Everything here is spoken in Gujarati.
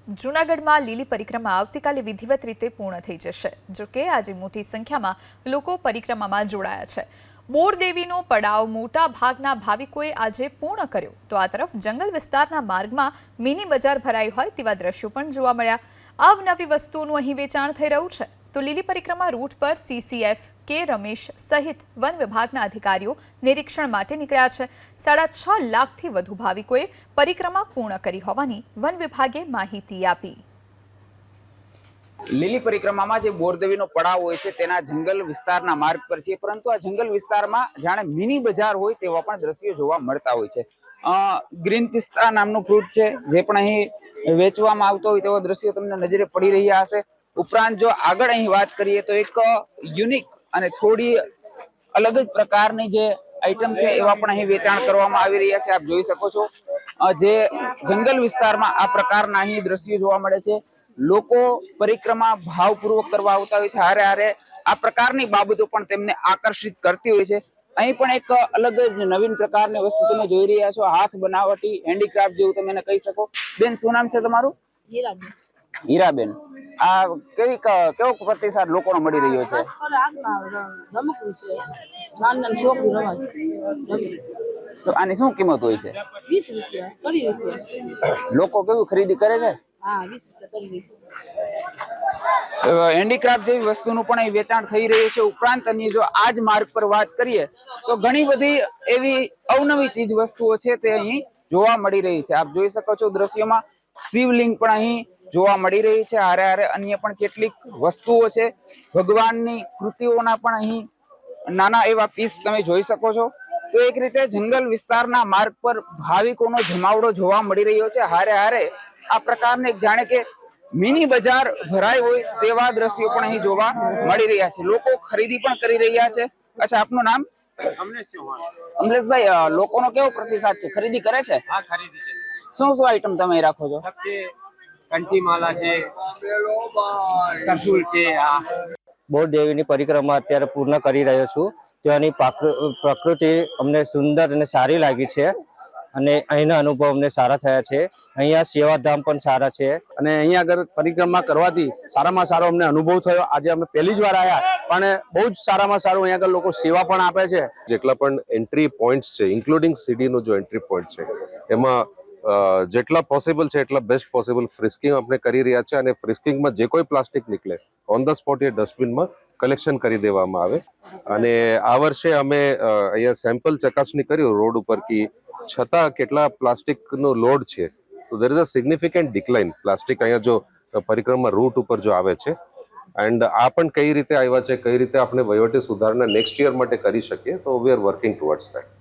જૂનાગઢમાં લીલી પરિક્રમા આવતીકાલે વિધિવત રીતે પૂર્ણ થઈ જશે। જો કે આજે મોટી સંખ્યામાં લોકો પરિક્રમામાં જોડાયા છે। બોરદેવીનો પડાવ મોટા ભાગના ભાવિકોએ આજે પૂર્ણ કર્યો તો આ તરફ જંગલ વિસ્તારના માર્ગમાં મિની બજાર ભરાઈ હોય તેવા દ્રશ્યો પણ જોવા મળ્યા। અવનવી વસ્તુઓનું અહીં વેચાણ થઈ રહ્યું છે। તો લીલી પરિક્રમા રૂટ પર CCF કે રમેશ સહિત વન વિભાગના અધિકારીઓ નિરીક્ષણ માટે નીકળ્યા છે। 6.5 લાખથી વધુ ભાવિકોએ પરિક્રમા પૂર્ણ કરી હોવાની વન વિભાગે માહિતી આપી। લીલી પરિક્રમામાં જે બોરદેવીનો પડાવ હોય છે તેના જંગલ વિસ્તારના માર્ગ પર છે, પરંતુ આ જંગલ વિસ્તારમાં જાણે મિની બજાર હોય તેવા પણ દ્રશ્યો જોવા મળતા હોય છે। ગ્રીન પિસ્તા નામનું ફ્રૂટ છે જે પણ અહીં વેચવામાં આવતો હોય તેવા દ્રશ્યો તમને નજરે પડી રહ્યા હશે। ઉપરાંત જો આગળ અહીં વાત કરીએ તો એક યુનિક અને થોડી અલગ જ પ્રકારની જે આઈટમ છે એવા પણ અહીં વેચાણ કરવામાં આવી રહ્યા છે। આપ જોઈ શકો છો જે જંગલ વિસ્તારમાં આ પ્રકારના અહીં દ્રશ્યો જોવા મળે છે। લોકો પરિક્રમા ભાવપૂર્વક કરવા આવતા હોય છે, હારે હારે આ પ્રકારની બાબતો પણ તેમને આકર્ષિત કરતી હોય છે। અહીં પણ એક અલગ જ નવીન પ્રકારની વસ્તુ તમે જોઈ રહ્યા છો, હાથ બનાવટી હેન્ડીક્રાફ્ટ જેવું તમે એને કહી શકો। બેન, શું નામ છે તમારું? હીરાબેન, આ કેવો પ્રતિસાદ લોકોનો મળી રહ્યો છે? આની શું કિંમત હોય છે? 20 રૂપિયા। લોકો કેવી ખરીદી કરે છે? હેન્ડીક્રાફ્ટ જેવી વસ્તુનું પણ અહીં વેચાણ થઈ રહ્યું છે। ઉપરાંત અન્ય જો આ જ માર્ગ પર વાત કરીએ તો ઘણી બધી એવી અવનવી ચીજ વસ્તુઓ છે તે અહીં જોવા મળી રહી છે। આપ જોઈ શકો છો દ્રશ્યમાં શિવલિંગ પણ અહીં જોવા મળી રહી છે, હારે હારે અન્ય પણ કેટલીક વસ્તુઓ છે। ભગવાનની કૃતિઓના પણ અહીં નાના એવા પીસ તમે જોઈ શકો છો। તો એક રીતે જંગલ વિસ્તારના માર્ગ પર ભાવિકોનો જમાવડો જોવા મળી રહ્યો છે, હારે હારે આ પ્રકારને જાણે કે મિની બજાર ભરાઈ હોય તેવા દ્રશ્યો પણ અહીં જોવા મળી રહ્યા છે। લોકો ખરીદી પણ કરી રહ્યા છે। અચ્છા, આપનું નામ? અમલેશભાઈ, લોકોનો કેવો પ્રતિસાદ છે? ખરીદી કરે છે? હા, ખરીદી છે। શું શું આઈટમ તમે રાખો છો? કંઠીમાલા છે, ત્રિશૂલ છે। બોરદેવીની પરિક્રમા અત્યારે પૂર્ણ કરી રહ્યો છું। ત્યાંની પ્રકૃતિ અમને સુંદર અને સારી લાગી છે અને અહીંના અનુભવ અમને સારા થયા છે। અહીંયા સેવાધામ પણ સારા છે અને અહીંયા આગળ પરિક્રમા કરવાથી સારામાં સારો અમને અનુભવ થયો। આજે અમે પહેલી જ વાર આવ્યા પણ બહુ જ સારામાં સારું અહીંયા આગળ લોકો સેવા પણ આપે છે। જેટલા પણ એન્ટ્રી પોઈન્ટ્સ છે, ઇન્ક્લુડિંગ સીડીનો જો એન્ટ્રી પોઈન્ટ છે, એમાં જેટલા પોસિબલ છે એટલા બેસ્ટ પોસિબલ ફ્રિસ્કિંગ આપણે કરી રહ્યા છે અને ફ્રિસ્કિંગમાં જે કોઈ પ્લાસ્ટિક નીકળે ઓન ધ સ્પોટ એ ડસ્ટબિનમાં કલેક્શન કરી દેવામાં આવે। અને આ વર્ષે અમે અહીંયા સેમ્પલ ચકાસણી કર્યું રોડ ઉપર કે છતાં કેટલા પ્લાસ્ટિકનો લોડ છે, તો there is a significant decline plastic અહીંયા જો પરિક્રમા રૂટ ઉપર જો આવે છે। એન્ડ આ પણ કઈ રીતે આવ્યા છે, કઈ રીતે આપણે વહીવટી સુધારણા નેક્સ્ટ યર માટે કરી શકીએ, તો we are working towards that.